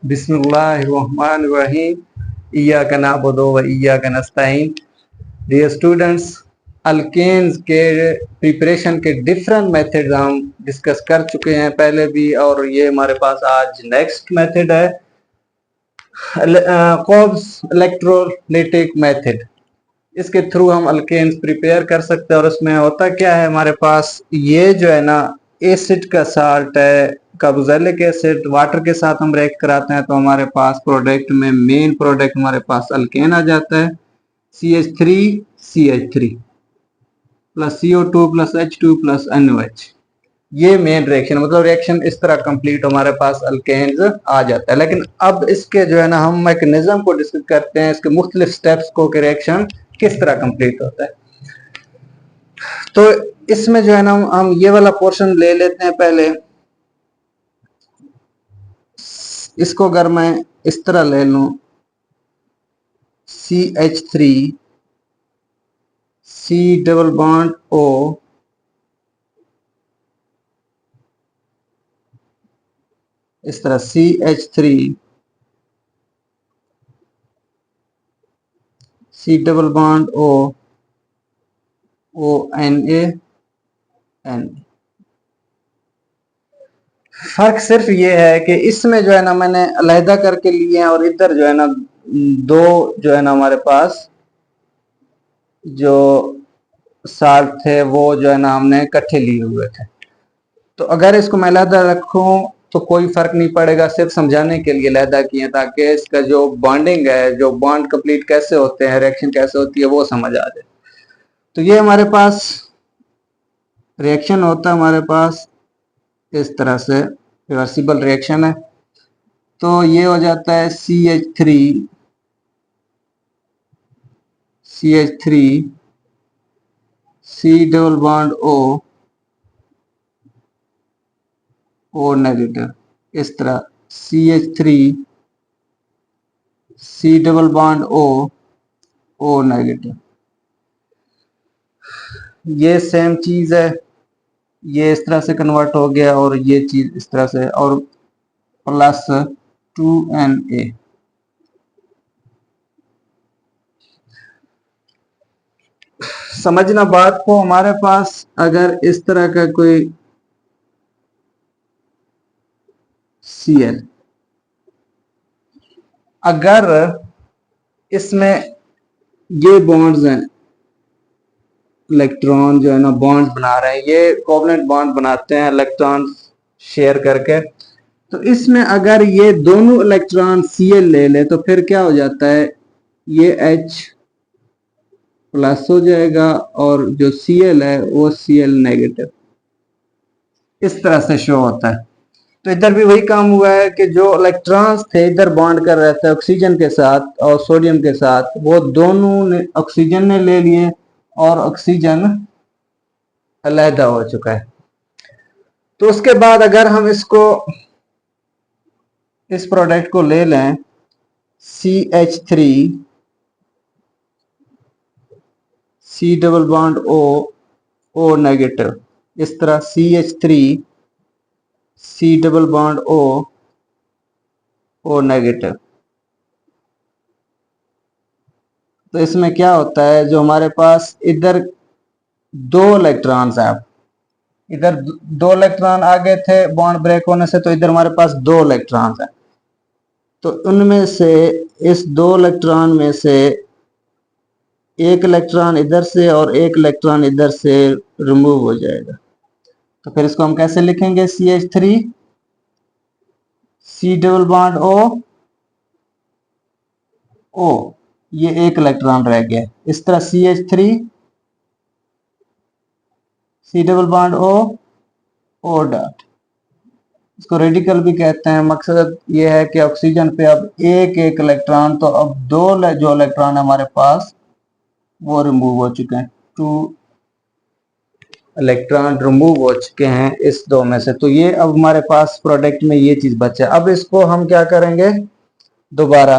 बिस्मिल्लाहिर्रहमानिर्रहीम। इय्याका नअबुदु व इय्याका नस्तईन। Dear students, alkanes के प्रिपरेशन के डिफरेंट मेथड्स हम डिस्कस कर चुके हैं पहले भी, और ये हमारे पास आज नेक्स्ट मेथड है कॉब्स इलेक्ट्रोलाइटिक मेथड। इसके थ्रू हम अल्केन्स प्रिपेयर कर सकते हैं। और उसमें होता क्या है, हमारे पास ये जो है ना एसिड का साल्ट है, कार्बोक्सिलिक एसिड वाटर के साथ हम रिएक्ट कराते हैं तो हमारे पास प्रोडक्ट में मेन प्रोडक्ट हमारे पास अल्केन आ जाता है, CH3CH3 plus CO2 plus H2 plus NOH। ये मेन रिएक्शन, मतलब रिएक्शन इस तरह कंप्लीट हमारे पास अल्केन्स आ जाता है। लेकिन अब इसके जो है ना हम मैकेनिज्म को डिस्कस करते हैं, इसके मुख्तलिफ स्टेप्स को कि रिएक्शन किस तरह कंप्लीट होता है। तो इसमें जो है ना हम ये वाला पोर्शन ले लेते हैं पहले। इसको अगर मैं इस तरह ले लूं, CH3 C double bond O इस तरह CH3 C double bond O ONA N। फर्क सिर्फ ये है कि इसमें जो है ना मैंने अलहदा करके लिए हैं, और इधर जो है ना दो जो है ना हमारे पास जो साल्ट थे वो जो है ना हमने इकट्ठे लिए हुए थे। तो अगर इसको मैं अलहदा रखूं तो कोई फर्क नहीं पड़ेगा, सिर्फ समझाने के लिए अलहदा किए ताकि इसका जो बॉन्डिंग है, जो बॉन्ड कंप्लीट कैसे होते हैं, रिएक्शन कैसे होती है, वो समझ आ जाए। तो ये हमारे पास रिएक्शन होता है, हमारे पास इस तरह से रिवर्सिबल रिएक्शन है। तो ये हो जाता है CH3 C double bond O negative. इस तरह CH3 C double bond O negative. ये सेम चीज है, ये इस तरह से कन्वर्ट हो गया और ये चीज इस तरह से, और प्लस 2Na। समझना बात को, हमारे पास अगर इस तरह का कोई Cl, अगर इसमें ये बॉन्ड्स हैं, इलेक्ट्रॉन जो है ना बॉन्ड बना रहे हैं, ये कोवलेंट बॉन्ड बनाते हैं इलेक्ट्रॉन शेयर करके। तो इसमें अगर ये दोनों इलेक्ट्रॉन Cl ले ले तो फिर क्या हो जाता है, ये H प्लस हो जाएगा और जो Cl है वो Cl नेगेटिव। इस तरह से शो होता है। तो इधर भी वही काम हुआ है कि जो इलेक्ट्रॉन्स थे इधर बॉन्ड कर रहे थे ऑक्सीजन के साथ और सोडियम के साथ, वो दोनों ने ऑक्सीजन ने ले लिए और ऑक्सीजन अलहदा हो चुका है। तो उसके बाद अगर हम इसको इस प्रोडक्ट को ले लें CH3 C double bond O negative, इस तरह CH3 C double bond O negative. तो इसमें क्या होता है, जो हमारे पास इधर दो इलेक्ट्रॉन्स हैं, इधर दो इलेक्ट्रॉन आगे थे बॉन्ड ब्रेक होने से, तो इधर हमारे पास दो इलेक्ट्रॉन्स हैं। तो उनमें से इस दो इलेक्ट्रॉन में से एक इलेक्ट्रॉन इधर से और एक इलेक्ट्रॉन इधर से रिमूव हो जाएगा। तो फिर इसको हम कैसे लिखेंगे, CH3 C double bond O, ये एक इलेक्ट्रॉन रह गया। इस तरह CH3 C double bond O dot. इसको रेडिकल भी कहते हैं। मकसद ये है कि ऑक्सीजन पे अब एक एक इलेक्ट्रॉन, तो अब दो जो इलेक्ट्रॉन हमारे पास वो रिमूव हो चुके हैं, 2 इलेक्ट्रॉन रिमूव हो चुके हैं इस दो में से। तो ये अब हमारे पास प्रोडक्ट में ये चीज बचा। अब इसको हम क्या करेंगे, दोबारा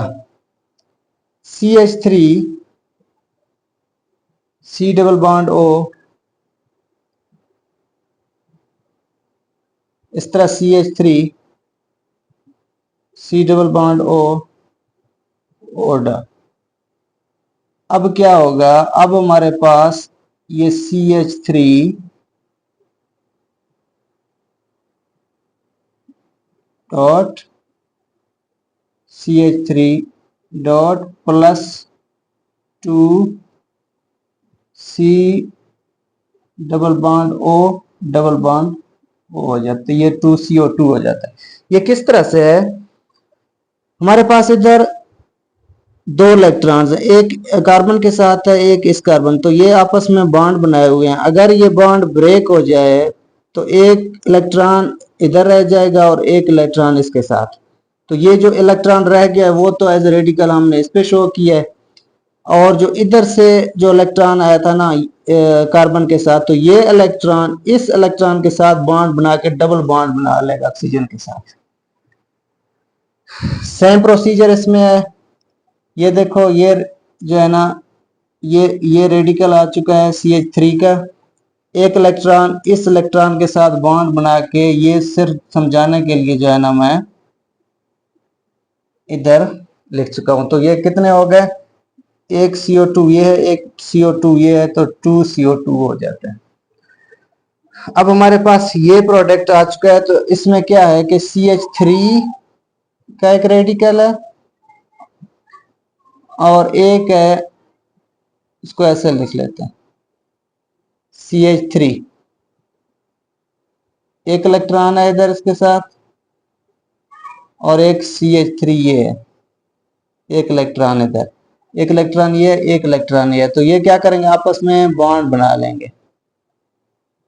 CH3 C double bond O, इस तरह CH3 C double bond O dot. अब क्या होगा, अब हमारे पास ये CH3 dot CH3 dot plus 2C double bond O double bond O हो जाता है, ये 2CO2 हो जाता है। ये किस तरह से है, हमारे पास इधर दो इलेक्ट्रॉन्स हैं, एक कार्बन के साथ है एक इस कार्बन, तो ये आपस में बॉन्ड बनाए हुए हैं। अगर ये बॉन्ड ब्रेक हो जाए तो एक इलेक्ट्रॉन इधर रह जाएगा और एक इलेक्ट्रॉन इसके साथ। तो ये जो इलेक्ट्रॉन रह गया है वो तो एज रेडिकल हमने इस पे शो किया है, और जो इधर से जो इलेक्ट्रॉन आया था ना कार्बन के साथ, तो ये इलेक्ट्रॉन इस इलेक्ट्रॉन के साथ बॉन्ड बना के डबल बॉन्ड बना लेगा ऑक्सीजन के साथ। सेम प्रोसीजर इसमें है। ये देखो, ये जो है ना, ये रेडिकल आ चुका है CH3 का, एक इलेक्ट्रॉन इस इलेक्ट्रॉन के साथ बॉन्ड बना के, ये सिर्फ समझाने के लिए जो है ना मैं इधर लिख चुका हूं। तो ये कितने हो गए, एक CO2 ये है, एक CO2 ये है, तो 2CO2 हो जाता है। अब हमारे पास ये प्रोडक्ट आ चुका है, तो इसमें क्या है कि CH3 का एक रेडिकल है और एक है, इसको ऐसे लिख लेते हैं CH3, एक इलेक्ट्रॉन है इधर इसके साथ, और एक CH3 ये है, एक इलेक्ट्रॉन इधर, एक इलेक्ट्रॉन ये, एक इलेक्ट्रॉन ये। तो ये क्या करेंगे, आपस में बॉन्ड बना लेंगे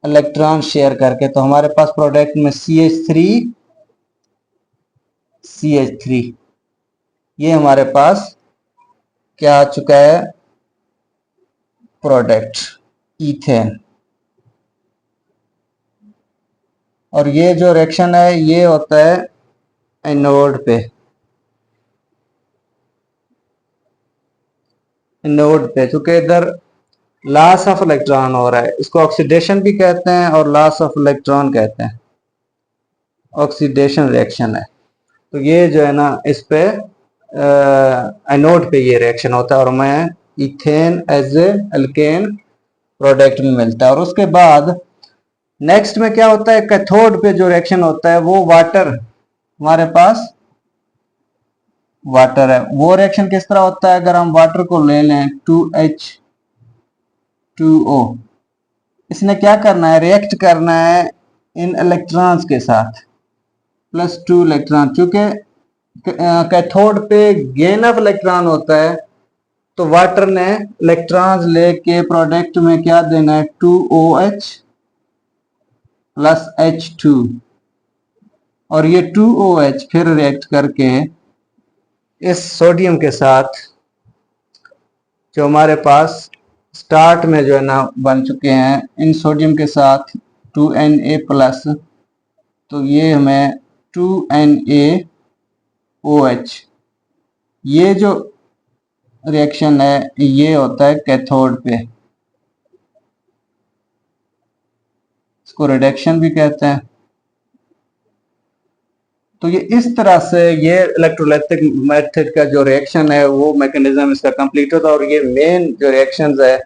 इलेक्ट्रॉन शेयर करके। तो हमारे पास प्रोडक्ट में CH3 CH3 ये हमारे पास क्या आ चुका है, प्रोडक्ट इथेन। और ये जो रिएक्शन है ये होता है एनोड पे, क्योंकि इधर लॉस ऑफ इलेक्ट्रॉन हो रहा है, इसको ऑक्सीडेशन भी कहते हैं और लॉस ऑफ इलेक्ट्रॉन कहते हैं, ऑक्सीडेशन रिएक्शन है। तो ये जो है ना इस पे एनोड पे ये रिएक्शन होता है, और मैं ethane as a alkane product में मिलता है। और उसके बाद नेक्स्ट में क्या होता है, कैथोड पे जो रिएक्शन होता है वो वाटर, हमारे पास वाटर है। वो रिएक्शन किस तरह होता है, अगर हम वाटर को ले लें 2H2O, इसने क्या करना है, रिएक्ट करना है इन इलेक्ट्रॉन्स के साथ, +2 इलेक्ट्रॉन। चूंकि कैथोड पे गेन ऑफ इलेक्ट्रॉन होता है, तो वाटर ने इलेक्ट्रॉन्स लेके प्रोडक्ट में क्या देना है, 2OH + H2, और ये 2OH फिर रिएक्ट करके इस सोडियम के साथ जो हमारे पास स्टार्ट में जो है ना बन चुके हैं, इन सोडियम के साथ 2Na+, तो ये हमें 2NaOH, ये जो रिएक्शन है ये होता है कैथोड पे, इसको रिडक्शन भी कहते हैं। तो ये इस तरह से ये इलेक्ट्रोलाइटिक मेथड का जो रिएक्शन है वो मैकेनिज्म इसका कंप्लीट होता है। और ये मेन जो रिएक्शंस है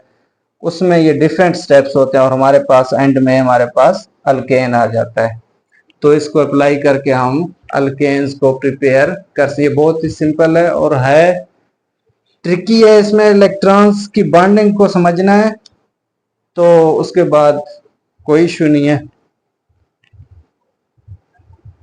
उसमें ये डिफरेंट स्टेप्स होते हैं, और हमारे पास एंड में हमारे पास अल्केन आ जाता है। तो इसको अप्लाई करके हम अल्केन्स को प्रिपेयर कर सकते। ये बहुत ही सिंपल है और है ट्रिकी है, इसमें इलेक्ट्रॉन्स की बॉन्डिंग को समझना है, तो उसके बाद कोई इशू नहीं है।